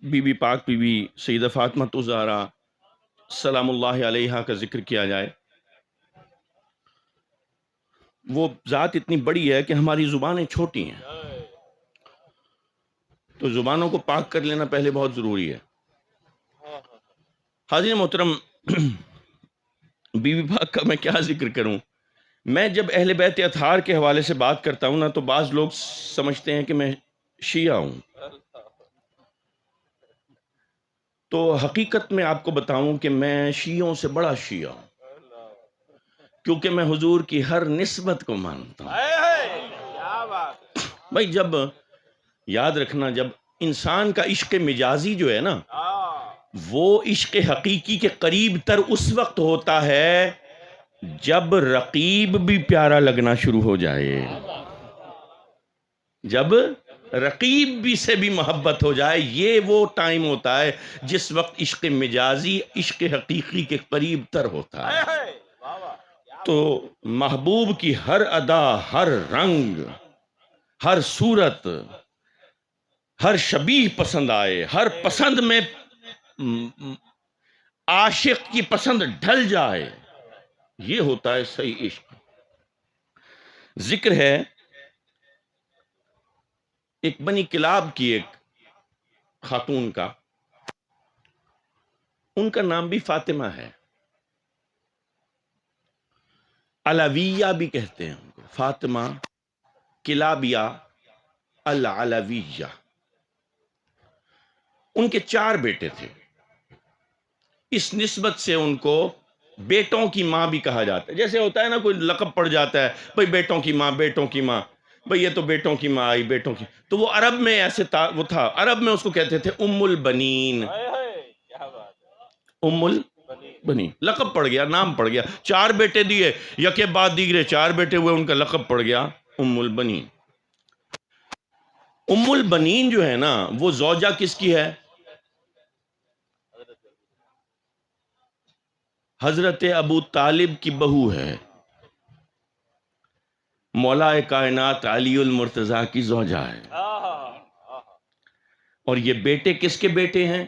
Be be پاک be be سیدہ فاطمہ الزہرا سلام اللہ علیہا کا ذکر کیا جائے، وہ ذات اتنی بڑی ہے کہ ہماری زبانیں چھوٹی ہیں، تو زبانوں کو پاک کر لینا پہلے بہت ضروری ہے۔ حاضرین محترم، بی بی پاک کا میں کیا ذکر کروں؟ میں جب اہل بیت اطہار کے حوالے سے بات کرتا ہوں نا تو بعض لوگ سمجھتے ہیں کہ میں شیعہ ہوں، تو حقیقت میں آپ کو بتاؤں کہ میں شیعوں سے بڑا شیعہ ہوں، کیونکہ میں حضور کی ہر نسبت کو مانتا ہوں۔ بھائی جب یاد رکھنا، جب انسان کا عشق مجازی جو ہے نا، وہ عشق حقیقی کے قریب تر اس وقت ہوتا ہے جب رقیب بھی پیارا لگنا شروع ہو جائے، جب رقیب بھی سے بھی محبت ہو جائے، یہ وہ ٹائم ہوتا ہے جس وقت عشق مجازی عشق حقیقی کے قریب تر ہوتا ہے۔ تو محبوب کی ہر ادا، ہر رنگ، ہر صورت، ہر شبیہ پسند آئے، ہر پسند میں عاشق کی پسند ڈھل جائے، یہ ہوتا ہے صحیح عشق۔ ذکر ہے ایک بنی کلاب کی ایک خاتون کا، ان کا نام بھی فاطمہ ہے، علویہ بھی کہتے ہیں ان کو، فاطمہ کلابیہ العلویہ۔ ان کے 4 بیٹے تھے، اس نسبت سے ان کو بیٹوں کی ماں بھی کہا جاتا ہے۔ جیسے ہوتا ہے نا، کوئی لقب پڑ جاتا ہے، بھئی بیٹوں کی ماں، بیٹوں کی ماں، بھئی یہ تو بیٹوں کی ماں آئی، بیٹوں کی، تو وہ عرب میں ایسے وہ تھا، عرب میں اس کو کہتے تھے ام البنین، ام البنین، لقب پڑ گیا، نام پڑ گیا۔ 4 بیٹے دیے، یکے بعد دیگرے 4 بیٹے ہوئے، ان کا لقب پڑ گیا ام البنین۔ ام البنین جو ہے نا، وہ زوجہ کس کی ہے؟ حضرت ابو طالب کی بہو ہے، مولا کائنات علی المرتضیٰ کی زوجہ ہے۔ اور یہ بیٹے کس کے بیٹے ہیں؟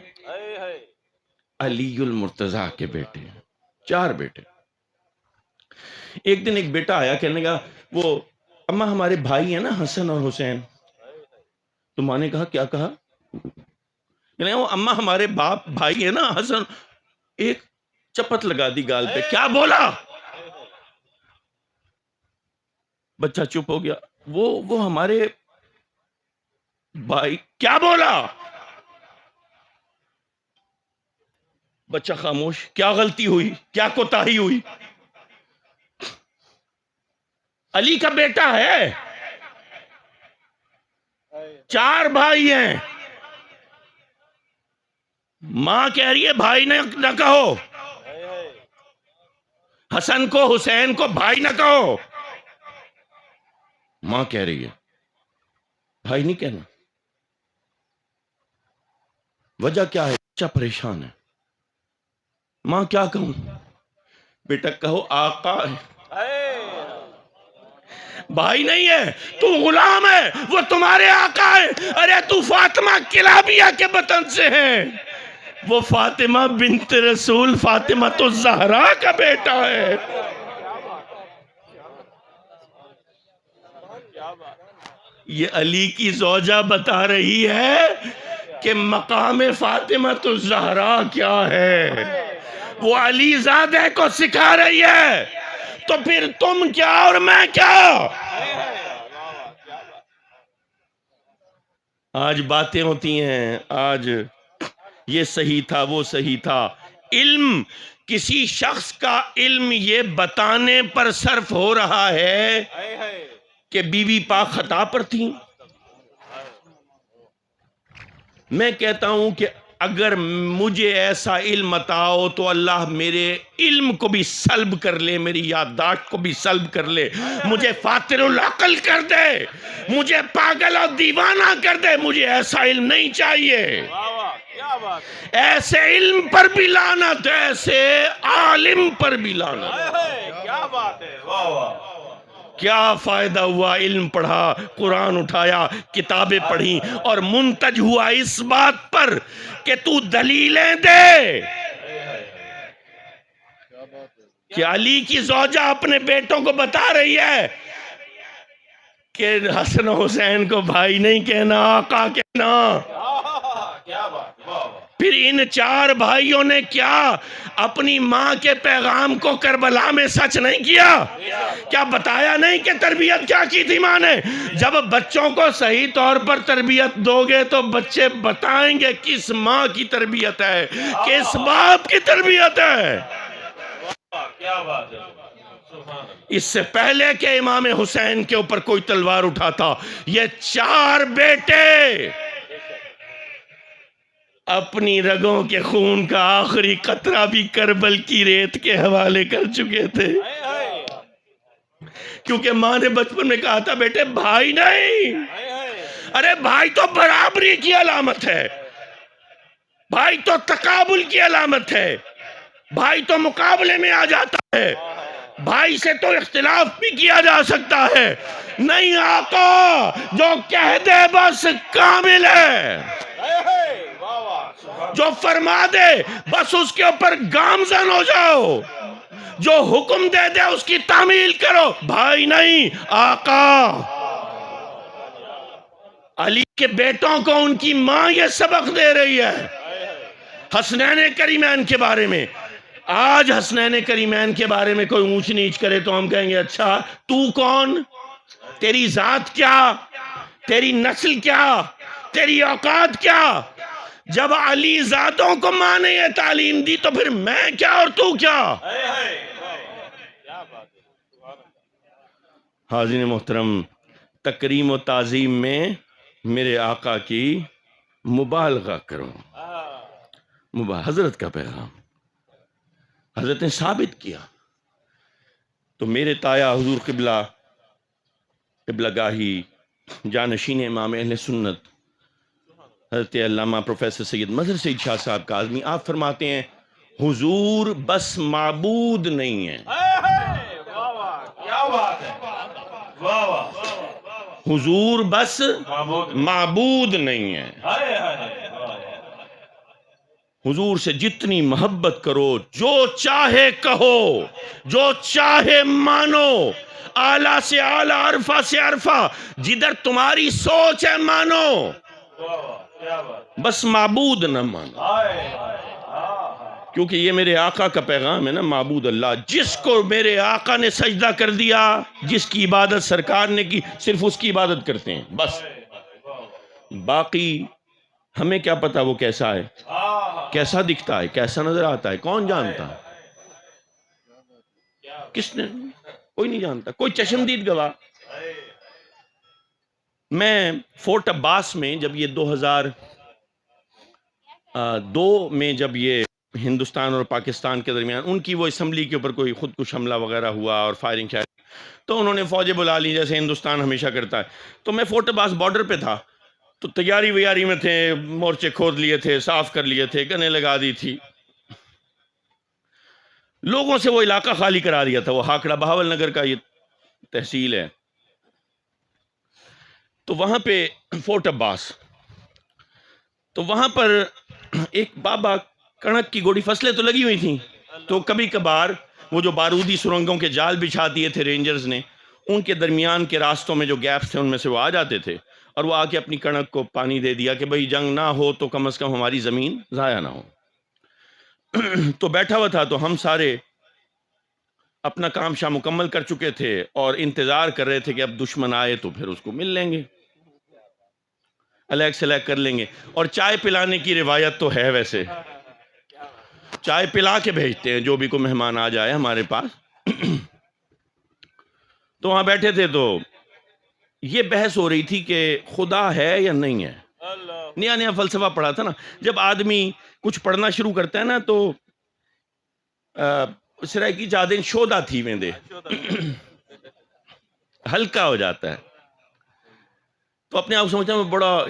علی المرتضیٰ کے بیٹے ہیں، 4 بیٹے۔ ایک دن ایک بیٹا آیا، کہنے لگا، وہ اماں ہمارے بھائی ہیں نا حسن اور حسین۔ تو ماں نے کہا، کیا کہا؟ کہنے لگا، وہ اماں ہمارے بھائی ہیں نا حسن۔ ایک چپت لگا دی گال پہ، کیا بولا؟ بچہ چپ ہو گیا، وہ ہمارے بھائی، کیا بولا؟ بچہ خاموش، کیا غلطی ہوئی، کیا کوتاہی ہوئی؟ علی کا بیٹا ہے، 4 بھائی ہیں، ماں کہہ رہی ہے بھائی نہ کہو، حسن کو حسین کو بھائی نہ کہو۔ ماں کہہ رہی ہے بھائی نہیں کہنا۔ وجہ کیا ہے؟ بچہ پریشان ہے، ماں کیا کہوں؟ بیٹا کہو آقا ہے، بھائی نہیں ہے، تو غلام ہے، وہ تمہارے آقا ہے۔ ارے تو فاطمہ کلابیہ کے بطن سے ہے، وہ فاطمہ بنت رسول فاطمہ الزہرا کا بیٹا ہے۔ یہ علی کی زوجہ بتا رہی ہے کہ مقام فاطمہ الزہرا کیا ہے، وہ علی زادہ کو سکھا رہی ہے، تو پھر تم کیا اور میں کیا؟ آج باتیں ہوتی ہیں، آج یہ صحیح تھا، وہ صحیح تھا۔ علم، کسی شخص کا علم یہ بتانے پر صرف ہو رہا ہے کہ بی بی پاک خطا پر تھیں۔ میں کہتا ہوں کہ اگر مجھے ایسا علم عطا ہو تو اللہ میرے علم کو بھی سلب کر لے، میری یادداشت کو بھی سلب کر لے، مجھے فاتر العقل کر دے، مجھے پاگل اور دیوانہ کر دے، مجھے ایسا علم نہیں چاہیے۔ ایسے علم پر بھی لعنت، ایسے عالم پر بھی لعنت۔ کیا فائدہ ہوا؟ علم پڑھا، قرآن اٹھایا، کتابیں پڑھی، اور منتج ہوا اس بات پر کہ تو دلیلیں دے کہ علی کی زوجہ اپنے بیٹوں کو بتا رہی ہے کہ حسن و حسین کو بھائی نہیں کہنا، آقا کہنا۔ پھر ان چار بھائیوں نے کیا اپنی ماں کے پیغام کو کربلا میں سچ نہیں کیا؟ کیا بتایا نہیں کہ تربیت کیا کی تھی ماں نے؟ جب بچوں کو صحیح طور پر تربیت دو گے تو بچے بتائیں گے کس ماں کی تربیت ہے، کس باپ کی تربیت ہے۔ اس سے پہلے کہ امام حسین کے اوپر کوئی تلوار اٹھاتا، یہ چار بیٹے اپنی رگوں کے خون کا آخری قطرہ بھی کربل کی ریت کے حوالے کر چکے تھے، کیونکہ ماں نے بچپن میں کہا تھا بیٹے بھائی نہیں، ارے بھائی تو برابری کی علامت ہے، بھائی تو تقابل کی علامت ہے، بھائی تو مقابلے میں آ جاتا ہے، بھائی سے تو اختلاف بھی کیا جا سکتا ہے۔ نہیں آقا، جو کہہ دے بس کامل ہے، جو فرما دے بس اس کے اوپر گامزن ہو جاؤ، جو حکم دے دے اس کی تعمیل کرو، بھائی نہیں آقا۔ علی کے بیٹوں کو ان کی ماں یہ سبق دے رہی ہے۔ حسنین کریمین کے بارے میں، آج حسنین کریمین کے بارے میں کوئی اونچ نیچ کرے تو ہم کہیں گے اچھا تو کون، تیری ذات کیا، تیری نسل کیا، تیری اوقات کیا؟ جب علی ذاتوں کو ماں نے یہ تعلیم دی تو پھر میں کیا اور تو کیا؟ حاضرین محترم، تکریم و تعظیم میں میرے آقا کی مبالغہ کروں، حضرت کا پیغام حضرت نے ثابت کیا۔ تو میرے تایا حضور قبلہ گاہی جانشین امام اہل سنت حضرت علامہ پروفیسر سید مظہر سعید شاہ صاحب کاظمی، آپ فرماتے ہیں حضور بس معبود نہیں ہے، حضور بس معبود نہیں ہے۔ حضور سے جتنی محبت کرو، جو چاہے کہو، جو چاہے مانو، اعلیٰ سے اعلیٰ، عرفہ سے عرفہ، جدھر تمہاری سوچ ہے مانو، بس معبود نہ مانو۔ کیونکہ یہ میرے آقا کا پیغام ہے نا، معبود اللہ، جس کو میرے آقا نے سجدہ کر دیا، جس کی عبادت سرکار نے کی، صرف اس کی عبادت کرتے ہیں بس۔ باقی ہمیں کیا پتا وہ کیسا ہے، کیسا دکھتا ہے، کیسا نظر آتا ہے، کون جانتا ہے؟ کس نے؟ کوئی نہیں جانتا، کوئی چشمدید گواہ۔ میں فورٹ عباس میں جب یہ 2002 میں جب یہ ہندوستان اور پاکستان کے درمیان ان کی وہ اسمبلی کے اوپر کوئی خودکش حملہ وغیرہ ہوا اور فائرنگ شائرنگ، تو انہوں نے فوجیں بلا لی جیسے ہندوستان ہمیشہ کرتا ہے۔ تو میں فورٹ عباس بارڈر پہ تھا، تو تیاری ویاری میں تھے، مورچے کھود لیے تھے، صاف کر لیے تھے، گنیں لگا دی تھی، لوگوں سے وہ علاقہ خالی کرا دیا تھا۔ وہ ہاکڑا بہاول نگر کا یہ تحصیل ہے، تو وہاں پہ فورٹ عباس، تو وہاں پر ایک بابا کنک کی گوڑی فصلیں تو لگی ہوئی تھیں، تو کبھی کبھار وہ جو بارودی سرنگوں کے جال بچھا دیے تھے رینجرز نے، ان کے درمیان کے راستوں میں جو گیپس تھے ان میں سے وہ آ جاتے تھے، اور وہ آ کے اپنی کنک کو پانی دے دیا کہ بھئی جنگ نہ ہو تو کم از کم ہماری زمین ضائع نہ ہو۔ تو بیٹھا ہوا تھا، تو ہم سارے اپنا کام شاہ مکمل کر چکے تھے اور انتظار کر رہے تھے کہ اب دشمن آئے تو پھر اس کو مل لیں گے، الیگ سلیگ کر لیں گے۔ اور چائے پلانے کی روایت تو ہے، ویسے چائے پلا کے بھیجتے ہیں جو بھی کوئی مہمان آ جائے ہمارے پاس۔ تو وہاں بیٹھے تھے، تو یہ بحث ہو رہی تھی کہ خدا ہے یا نہیں ہے۔ نیا نیا فلسفہ پڑھا تھا نا، جب آدمی کچھ پڑھنا شروع کرتا ہے نا تو سرائکی چادیں شودا تھی ویندے، ہلکا ہو جاتا ہے، تو اپنے آپ سمجھتا ہے بڑا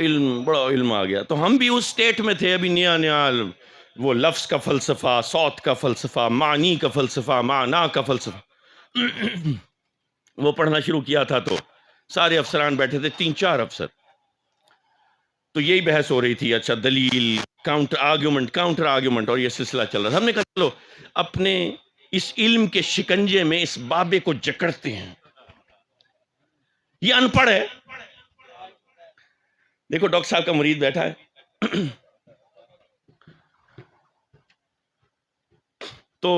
علم آ گیا۔ تو ہم بھی اس سٹیٹ میں تھے، ابھی نیا نیا وہ لفظ کا فلسفہ، صوت کا فلسفہ، معنی کا فلسفہ، معنی کا فلسفہ۔ وہ پڑھنا شروع کیا تھا تو سارے افسران بیٹھے تھے، 3-4 افسر، تو یہی بحث ہو رہی تھی، اچھا دلیل، کاؤنٹر آرگیومنٹ، اور یہ سلسلہ چل رہا تھا۔ ہم نے کہا چلو اپنے اس علم کے شکنجے میں اس بابے کو جکڑتے ہیں، یہ ان پڑھ ہے۔ دیکھو ڈاکٹر صاحب کا مرید بیٹھا ہے، تو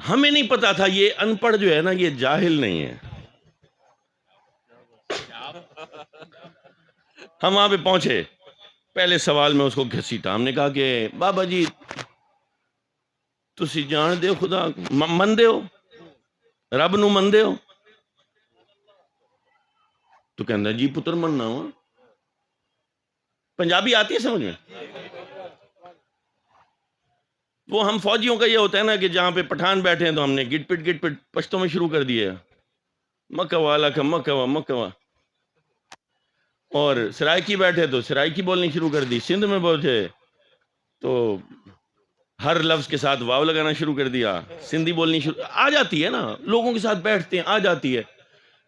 ہمیں نہیں پتا تھا یہ ان پڑھ جو ہے نا یہ جاہل نہیں ہے۔ ہم وہاں پہ پہنچے، پہلے سوال میں اس کو گھسیٹا، ہم نے کہا کہ بابا جی تسی جان دے خدا مندے ہو، رب نو مندے ہو؟ تو کہندا جی پتر مننا ہوا۔ پنجابی آتی ہے سمجھ میں؟ وہ ہم فوجیوں کا یہ ہوتا ہے نا کہ جہاں پہ پٹھان بیٹھے ہیں تو ہم نے گٹ پٹ پشتوں میں شروع کر دیے، مکوا لکھا مکوا، اور سرائکی بیٹھے تو سرائکی بولنی شروع کر دی، سندھ میں پہنچے تو ہر لفظ کے ساتھ واو لگانا شروع کر دیا، سندھی بولنی شروع آ جاتی ہے نا، لوگوں کے ساتھ بیٹھتے ہیں آ جاتی ہے،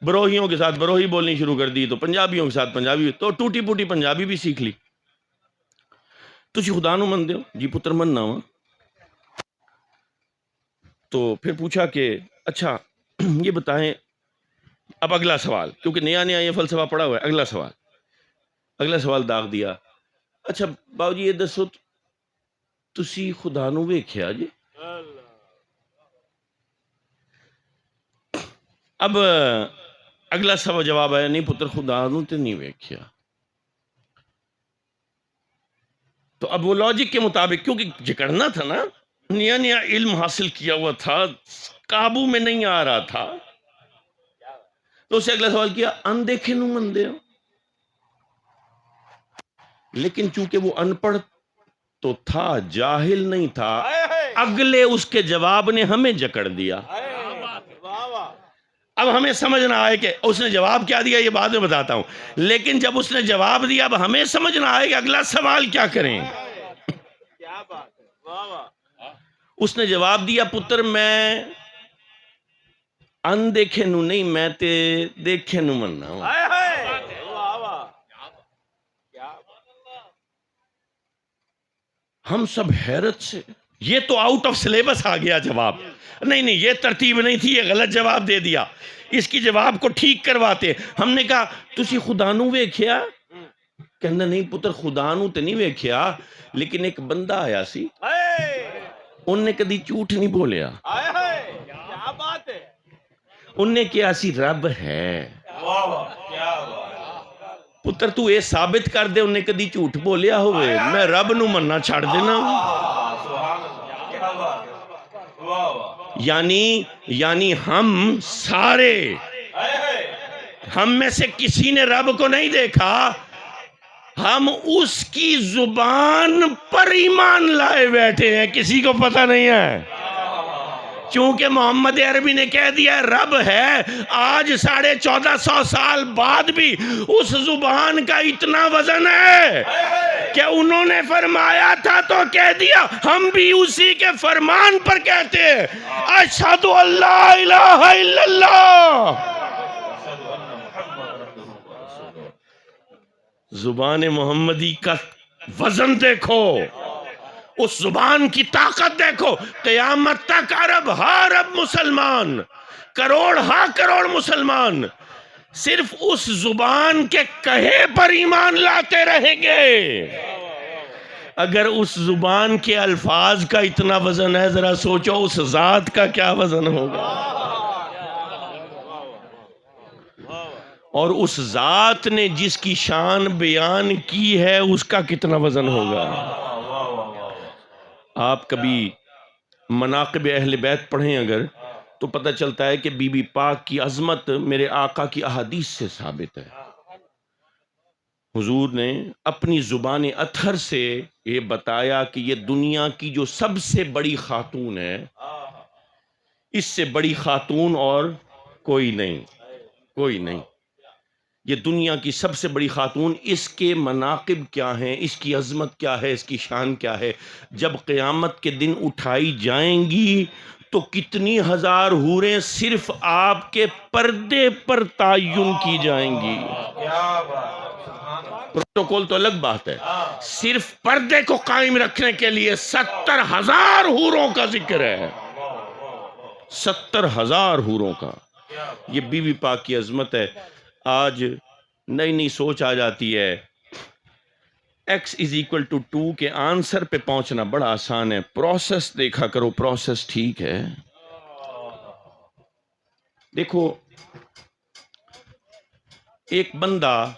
بروہیوں کے ساتھ بروہی بولنی شروع کر دی، تو پنجابیوں کے ساتھ پنجابی، تو ٹوٹی پوٹی پنجابی بھی سیکھ لی۔ تسی خدا نو من دیو؟ جی پتر مننا ہوا۔ تو پھر پوچھا کہ اچھا یہ بتائیں، اب اگلا سوال، کیونکہ نیا یہ فلسفہ پڑا ہوا ہے، اگلا سوال داغ دیا، اچھا باؤ جی یہ دسو تسی خدا نو ویکھیا جی؟ اب اگلا سوال جواب آیا، نہیں پتر خدا نو تے نہیں ویکھیا۔ تو اب وہ لاجک کے مطابق، کیونکہ جکڑنا تھا نا، نیا علم حاصل کیا ہوا تھا، قابو میں نہیں آ رہا تھا، تو اسے اگلا سوال کیا، ان دیکھے نو من دے ہو؟ لیکن چونکہ وہ ان پڑھ تو تھا، جاہل نہیں تھا، اگلے اس کے جواب نے ہمیں جکڑ دیا۔ اب ہمیں سمجھ نہ آئے کہ اس نے جواب کیا دیا، یہ بعد میں بتاتا ہوں، لیکن جب اس نے جواب دیا اب ہمیں سمجھ نہ آئے کہ اگلا سوال کیا کریں۔ اس نے جواب دیا، پتر میں ان دیکھے نو نہیں، میں تے دیکھے نو مننا ہوں۔ ہم سب حیرت سے، یہ تو آؤٹ آف سلیبس آ گیا جواب، نہیں یہ ترتیب نہیں تھی، یہ غلط جواب دے دیا، اس کی جواب کو ٹھیک کرواتے۔ ہم نے کہا تسی خدا نو ویکھیا؟ کہنا نہیں پتر خدا نو تے نہیں ویکھیا، لیکن ایک بندہ آیا سی، ان نے کدی جھوٹ نہیں بولیا، ان نے کیا سی رب ہے۔ پتر تو اے ثابت کر دے انہیں کدی جھوٹ بولیا ہوئے، میں رب نو مننا چھاڑ دینا۔ یعنی ہم سارے، ہم میں سے کسی نے رب کو نہیں دیکھا، ہم اس کی زبان پر ایمان لائے بیٹھے ہیں، کسی کو پتہ نہیں ہے۔ چونکہ محمد عربی نے کہہ دیا رب ہے، آج 1450 سال بعد بھی اس زبان کا اتنا وزن ہے کہ انہوں نے فرمایا تھا تو کہہ دیا، ہم بھی اسی کے فرمان پر کہتے ہیں، اشہد ان لا الہ الا اللہ۔ زبان محمدی کا وزن دیکھو، اس زبان کی طاقت دیکھو، قیامت تک عرب ہا عرب مسلمان، کروڑ ہا کروڑ مسلمان صرف اس زبان کے کہے پر ایمان لاتے رہیں گے۔ اگر اس زبان کے الفاظ کا اتنا وزن ہے، ذرا سوچو اس ذات کا کیا وزن ہوگا، اور اس ذات نے جس کی شان بیان کی ہے اس کا کتنا وزن ہوگا۔ آپ کبھی مناقب اہل بیت پڑھیں اگر تو پتہ چلتا ہے کہ بی بی پاک کی عظمت میرے آقا کی احادیث سے ثابت ہے۔ حضور نے اپنی زبان اطہر سے یہ بتایا کہ یہ دنیا کی جو سب سے بڑی خاتون ہے، اس سے بڑی خاتون اور کوئی نہیں، یہ دنیا کی سب سے بڑی خاتون، اس کے مناقب کیا ہیں، اس کی عظمت کیا ہے، اس کی شان کیا ہے، جب قیامت کے دن اٹھائی جائیں گی تو کتنی ہزار حوریں صرف آپ کے پردے پر تعین کی جائیں گی. پروٹوکول تو الگ بات ہے، صرف پردے کو قائم رکھنے کے لیے 70,000 حوروں کا ذکر ہے. 70,000 حوروں کا. یہ بی بی پاک کی عظمت ہے. آج نئی نئی سوچ آ جاتی ہے، x = 2 کے آنسر پہ پہنچنا بڑا آسان ہے. پروسیس دیکھا کرو، پروسیس ٹھیک ہے. دیکھو ایک بندہ،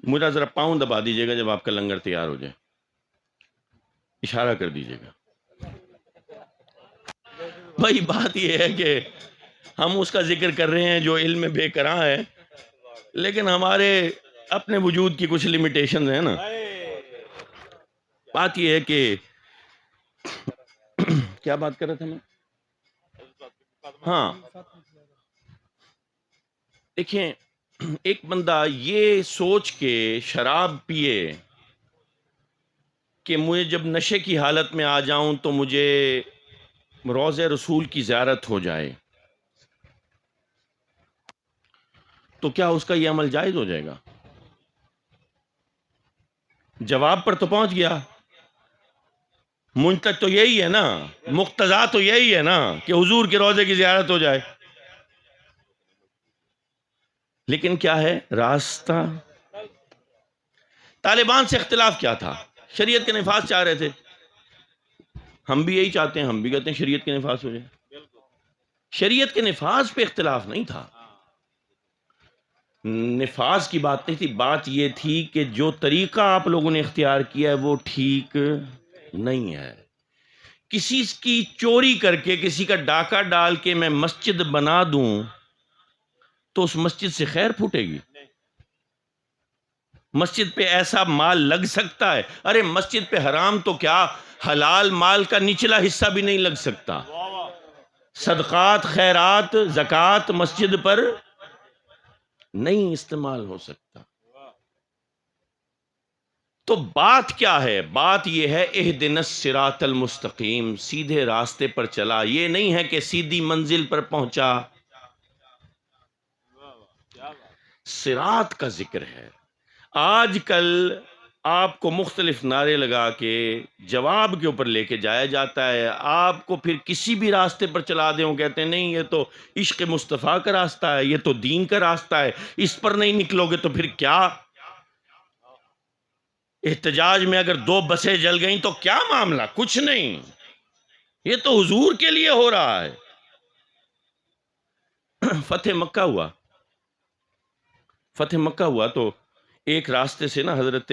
مجھے ذرا پاؤں دبا دیجئے گا جب آپ کا لنگر تیار ہو جائے، اشارہ کر دیجئے گا. بھائی بات یہ ہے کہ ہم اس کا ذکر کر رہے ہیں جو علم میں بے قراں ہے، لیکن ہمارے اپنے وجود کی کچھ لیمیٹیشنز ہیں نا. بات یہ ہے کہ کیا بات کر رہا تھا میں؟ ہاں دیکھیں، ایک بندہ یہ سوچ کے شراب پیے کہ مجھے جب نشے کی حالت میں آ جاؤں تو مجھے روضہ رسول کی زیارت ہو جائے، تو کیا اس کا یہ عمل جائز ہو جائے گا؟ جواب پر تو پہنچ گیا. منتج تو یہی ہے نا، مقتضا تو یہی ہے نا کہ حضور کے روضے کی زیارت ہو جائے. لیکن کیا ہے راستہ؟ طالبان سے اختلاف کیا تھا؟ شریعت کے نفاذ چاہ رہے تھے. ہم بھی یہی چاہتے ہیں، ہم بھی کہتے ہیں شریعت کے نفاذ ہو جائے. شریعت کے نفاذ پہ اختلاف نہیں تھا، نفاذ کی بات نہیں تھی. بات یہ تھی کہ جو طریقہ آپ لوگوں نے اختیار کیا ہے وہ ٹھیک نہیں ہے. کسی کی چوری کر کے، کسی کا ڈاکہ ڈال کے میں مسجد بنا دوں تو اس مسجد سے خیر پھوٹے گی؟ مسجد پہ ایسا مال لگ سکتا ہے؟ ارے مسجد پہ حرام تو کیا، حلال مال کا نچلا حصہ بھی نہیں لگ سکتا. صدقات، خیرات، زکوٰۃ مسجد پر نہیں استعمال ہو سکتا. تو بات کیا ہے؟ بات یہ ہے اہدنا الصراط المستقیم، سیدھے راستے پر چلا. یہ نہیں ہے کہ سیدھی منزل پر پہنچا. صراط کا ذکر ہے. آج کل آپ کو مختلف نعرے لگا کے جواب کے اوپر لے کے جایا جاتا ہے. آپ کو پھر کسی بھی راستے پر چلا دیں، وہ کہتے ہیں نہیں یہ تو عشق مصطفیٰ کا راستہ ہے، یہ تو دین کا راستہ ہے، اس پر نہیں نکلو گے تو پھر کیا؟ احتجاج میں اگر 2 بسیں جل گئیں تو کیا معاملہ؟ کچھ نہیں، یہ تو حضور کے لیے ہو رہا ہے. فتح مکہ ہوا تو ایک راستے سے نا حضرت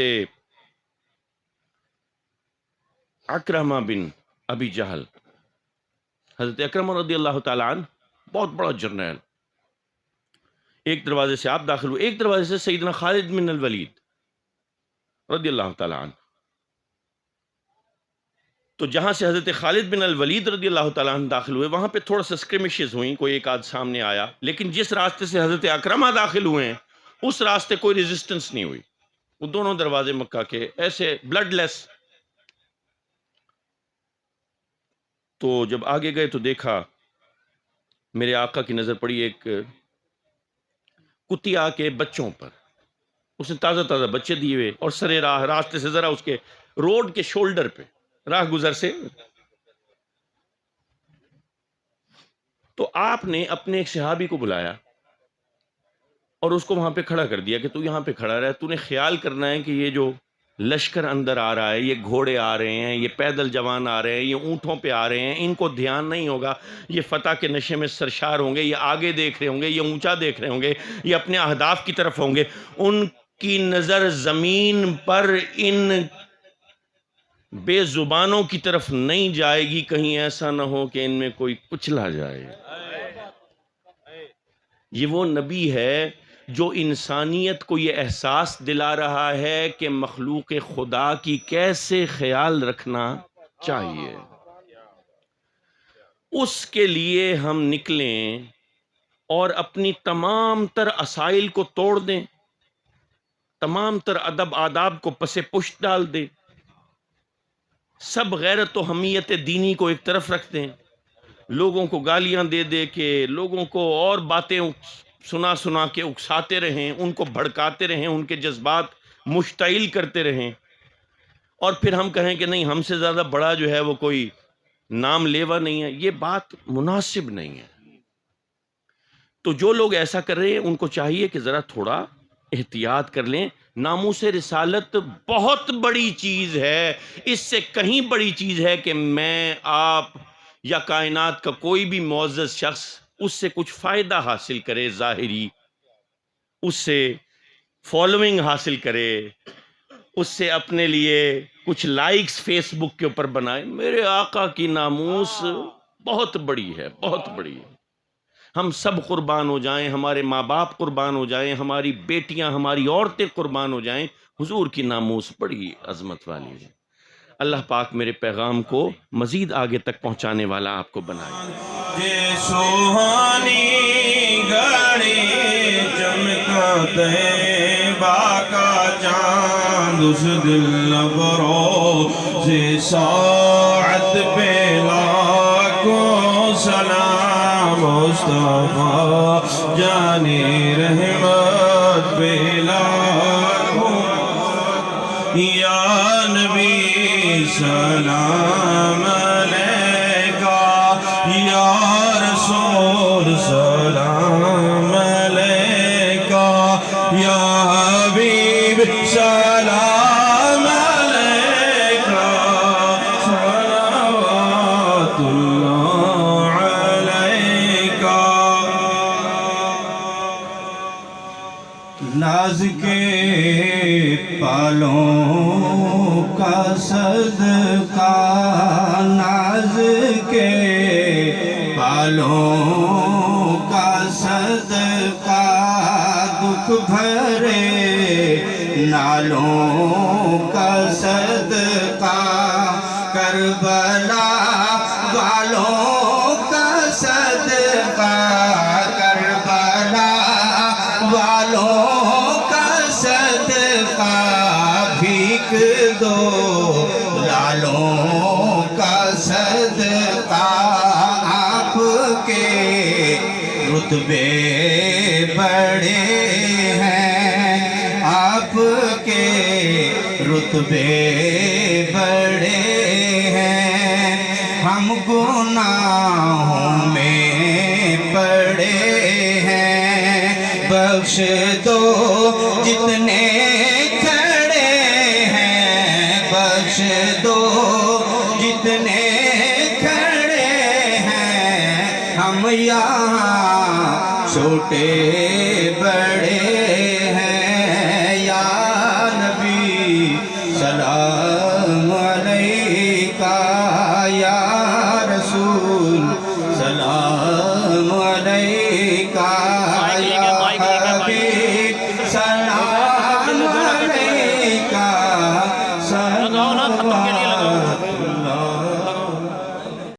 اکرمہ بن ابی جہل، حضرت اکرمہ رضی اللہ تعالیٰ عنہ بہت بڑا جرنیل، ایک دروازے سے آپ داخل ہوئے، ایک دروازے سے سیدنا خالد بن الولید رضی اللہ تعالیٰ عنہ. تو جہاں سے حضرت خالد بن الولید رضی اللہ تعالیٰ عنہ داخل ہوئے، وہاں پہ تھوڑا سا اسکرمشز ہوئیں، کوئی ایک آدھ سامنے آیا. لیکن جس راستے سے حضرت اکرمہ داخل ہوئے ہیں اس راستے کوئی ریزسٹنس نہیں ہوئی. وہ دونوں دروازے مکہ کے ایسے بلڈ لیس. تو جب آگے گئے تو دیکھا، میرے آقا کی نظر پڑی ایک کتیا کے بچوں پر. اس نے تازہ تازہ بچے دیے ہوئے اور سرے راہ راستے سے ذرا اس کے روڈ کے شولڈر پہ راہ گزر سے. تو آپ نے اپنے ایک صحابی کو بلایا اور اس کو وہاں پہ کھڑا کر دیا کہ تو یہاں پہ کھڑا رہے. تو نے خیال کرنا ہے کہ یہ جو لشکر اندر آ رہا ہے، یہ گھوڑے آ رہے ہیں، یہ پیدل جوان آ رہے ہیں، یہ اونٹوں پہ آ رہے ہیں، ان کو دھیان نہیں ہوگا، یہ فتح کے نشے میں سرشار ہوں گے، یہ آگے دیکھ رہے ہوں گے، یہ اونچا دیکھ رہے ہوں گے، یہ اپنے اہداف کی طرف ہوں گے. ان کی نظر زمین پر ان بے زبانوں کی طرف نہیں جائے گی، کہیں ایسا نہ ہو کہ ان میں کوئی کچلا جائے. یہ وہ نبی ہے جو انسانیت کو یہ احساس دلا رہا ہے کہ مخلوق خدا کی کیسے خیال رکھنا چاہیے. اس کے لیے ہم نکلیں اور اپنی تمام تر اسائل کو توڑ دیں، تمام تر ادب آداب کو پس پشت ڈال دیں. سب غیرت و حمیت دینی کو ایک طرف رکھتے ہیں، لوگوں کو گالیاں دے دے کے، لوگوں کو اور باتیں سنا سنا کے اکساتے رہیں، ان کو بھڑکاتے رہیں، ان کے جذبات مشتعل کرتے رہیں، اور پھر ہم کہیں کہ نہیں ہم سے زیادہ بڑا جو ہے وہ کوئی نام لیوا نہیں ہے، یہ بات مناسب نہیں ہے۔ تو جو لوگ ایسا کر رہے ہیں ان کو چاہیے کہ ذرا تھوڑا احتیاط کر لیں۔ ناموس رسالت بہت بڑی چیز ہے، اس سے کہیں بڑی چیز ہے کہ میں، آپ یا کائنات کا کوئی بھی معزز شخص اس سے کچھ فائدہ حاصل کرے، ظاہری اس سے فالوئنگ حاصل کرے، اس سے اپنے لیے کچھ لائکس فیس بک کے اوپر بنائے۔ میرے آقا کی ناموس بہت بڑی ہے، بہت بڑی ہے۔ ہم سب قربان ہو جائیں، ہمارے ماں باپ قربان ہو جائیں، ہماری بیٹیاں، ہماری عورتیں قربان ہو جائیں، حضور کی ناموس بڑی عظمت والی ہے۔ اللہ پاک میرے پیغام کو مزید آگے تک پہنچانے والا آپ کو بنائے۔ یہ سوہانی گھڑی چمکا طیبہ کا چاند، اس دل فروز ساعت پہ لاکھوں سلام، مصطفیٰ جانی رحمت پہ لاکھوں یا نبی سلام علیکہ، یا رسول سلام علیکہ، یا حبیب سلام علیکہ، صلوات اللہ علیکہ۔ ناز کے پالوں کا صدقہ، ناز کے پالوں کا صدقہ، دکھ بھرے نالوں کا صدقہ، کربلا والوں کا صدقہ، کربلا والوں کا صدقہ، بھیک دو لالوں کا صدقہ، آپ کے رتبے بڑے ہیں، آپ کے رتبے بڑے ہیں، ہم گناہوں میں پڑے ہیں، بخش دو جتنے کھڑے ہیں، بخش دو جتنے کھڑے ہیں، ہم یہاں چھوٹے بڑے ہیں، یا نبی سلام علیکہ، یا رسول سلام